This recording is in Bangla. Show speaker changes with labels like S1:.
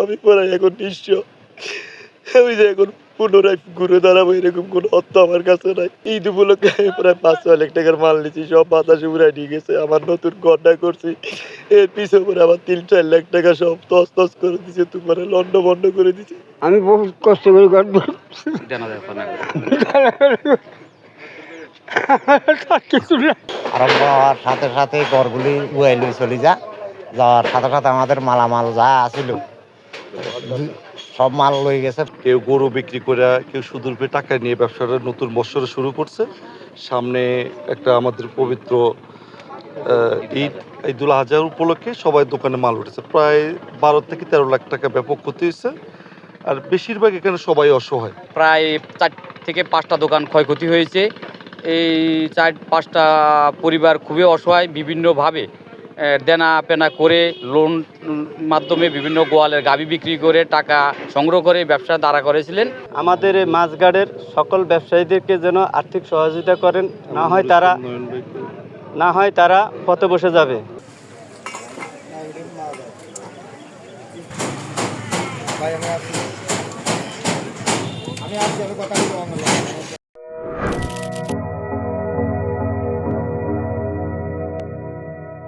S1: আমি প্রায় এখন নিঃস্ব। আমি যে এখন পুনরায় ঘুরে দাঁড়াবো এরকম কোনো অর্থ আমার কাছে নাই। ঈদ উপলক্ষে আমি প্রায় 5-6 লাখ টাকার মাল নিয়েছি, সব বাতাসে উড়ায় নিয়ে গেছে। আমার নতুন ঘরটা করছি, এর পিছনে পরে আবার 3-4 লাখ টাকা সব তছনছ করে দিছে, তোমার লন্ডভন্ড করে দিছে।
S2: আমি বহুত কষ্ট করে ঘর
S3: আরম্ভ হওয়ার সাথে সাথে ঘরগুলি উয়াইলই চলে যাওয়ার সাথে সাথে আমাদের মালামাল যা আছিল সব মাল লয়ে গেছে।
S4: কেউ গরু বিক্রি করে, কেউ সুদূর টাকা নিয়ে ব্যবসাটা নতুন বছরে শুরু করছে। সামনে একটা আমাদের পবিত্র ঈদ ঈদুল আজহা উপলক্ষে সবাই দোকানে মাল উঠেছে। প্রায় 12 থেকে 13 লাখ টাকা ব্যাপক ক্ষতি হয়েছে। আর বেশিরভাগ এখানে সবাই অসহায়।
S5: প্রায় 4 থেকে 5টা দোকান ক্ষয়ক্ষতি হয়েছে। এই 4-5টা পরিবার খুবই অসহায়, বিভিন্নভাবে দেনা পেনা করে লোন মাধ্যমে বিভিন্ন গোয়ালের গাভী বিক্রি করে টাকা সংগ্রহ করে ব্যবসা দাঁড়া করেছিলেন।
S6: আমাদের এই মাছঘাটের সকল ব্যবসায়ীদেরকে যেন আর্থিক সহযোগিতা করেন, না হয় তারা পথে বসে যাবে।
S3: আমি আসছি, আমি কথা বলবো।